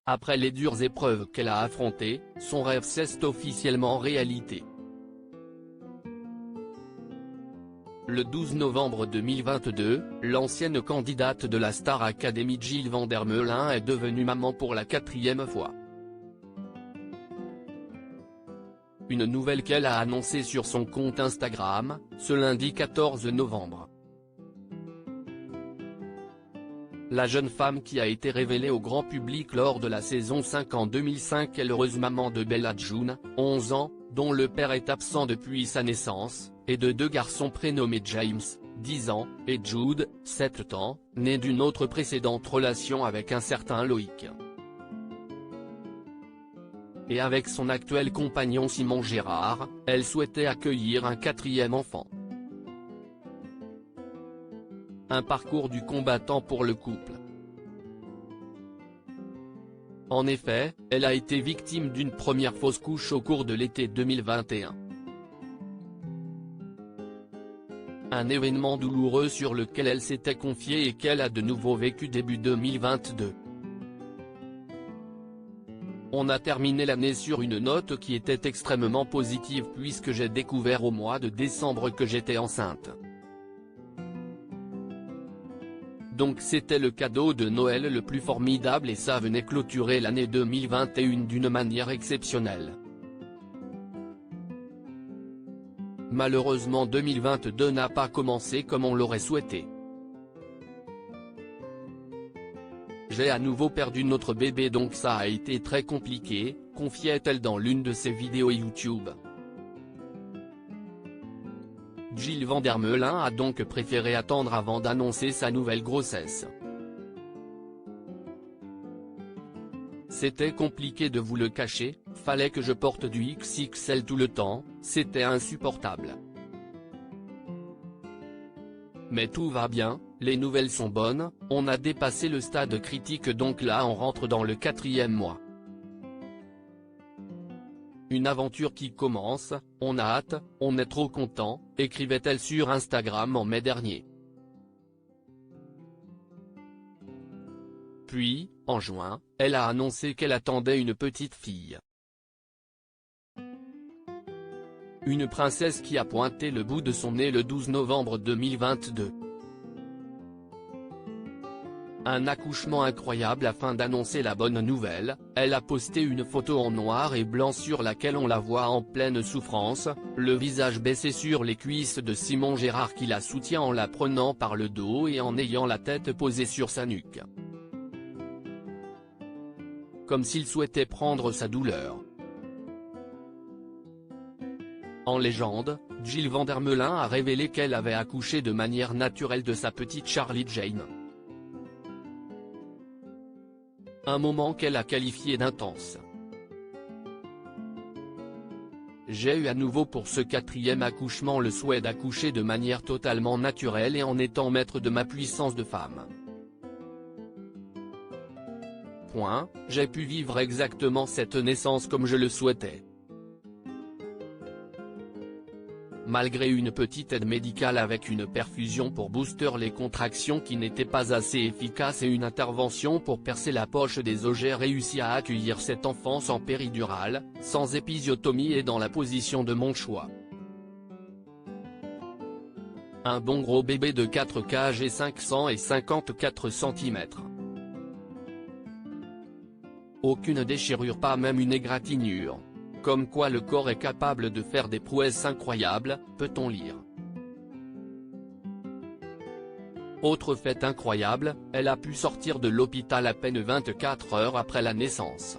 Après les dures épreuves qu'elle a affrontées, son rêve s'est officiellement réalité. Le 12 novembre 2022, l'ancienne candidate de la Star Academy Jill Van der Meulen est devenue maman pour la 4e fois. Une nouvelle qu'elle a annoncée sur son compte Instagram, ce lundi 14 novembre. La jeune femme qui a été révélée au grand public lors de la saison 5 en 2005 est l'heureuse maman de Bella June, 11 ans, dont le père est absent depuis sa naissance, et de 2 garçons prénommés James, 10 ans, et Jude, 7 ans, nés d'une autre précédente relation avec un certain Loïc. Et avec son actuel compagnon Simon Gérard, elle souhaitait accueillir un 4e enfant. Un parcours du combattant pour le couple. En effet, elle a été victime d'une première fausse couche au cours de l'été 2021. Un événement douloureux sur lequel elle s'était confiée et qu'elle a de nouveau vécu début 2022. On a terminé l'année sur une note qui était extrêmement positive puisque j'ai découvert au mois de décembre que j'étais enceinte. Donc c'était le cadeau de Noël le plus formidable et ça venait clôturer l'année 2021 d'une manière exceptionnelle. Malheureusement 2022 n'a pas commencé comme on l'aurait souhaité. J'ai à nouveau perdu notre bébé donc ça a été très compliqué, confiait-elle dans l'une de ses vidéos YouTube. Jill Van der Meulen a donc préféré attendre avant d'annoncer sa nouvelle grossesse. C'était compliqué de vous le cacher, fallait que je porte du XXL tout le temps, c'était insupportable. Mais tout va bien, les nouvelles sont bonnes, on a dépassé le stade critique donc là on rentre dans le 4e mois. Une aventure qui commence, on a hâte, on est trop content, écrivait-elle sur Instagram en mai dernier. Puis, en juin, elle a annoncé qu'elle attendait une petite fille. Une princesse qui a pointé le bout de son nez le 12 novembre 2022. Un accouchement incroyable afin d'annoncer la bonne nouvelle, elle a posté une photo en noir et blanc sur laquelle on la voit en pleine souffrance, le visage baissé sur les cuisses de Simon Gérard qui la soutient en la prenant par le dos et en ayant la tête posée sur sa nuque. Comme s'il souhaitait prendre sa douleur. En légende, Jill Van der Meulen a révélé qu'elle avait accouché de manière naturelle de sa petite Charlie Jane. Un moment qu'elle a qualifié d'intense. J'ai eu à nouveau pour ce 4e accouchement le souhait d'accoucher de manière totalement naturelle et en étant maître de ma puissance de femme. J'ai pu vivre exactement cette naissance comme je le souhaitais. Malgré une petite aide médicale avec une perfusion pour booster les contractions qui n'était pas assez efficace et une intervention pour percer la poche des os, j'ai réussi à accueillir cet enfant sans péridurale, sans épisiotomie et dans la position de mon choix. Un bon gros bébé de 4 kg et 554 cm. Aucune déchirure, pas même une égratignure. Comme quoi le corps est capable de faire des prouesses incroyables, peut-on lire. Autre fait incroyable, elle a pu sortir de l'hôpital à peine 24 heures après la naissance.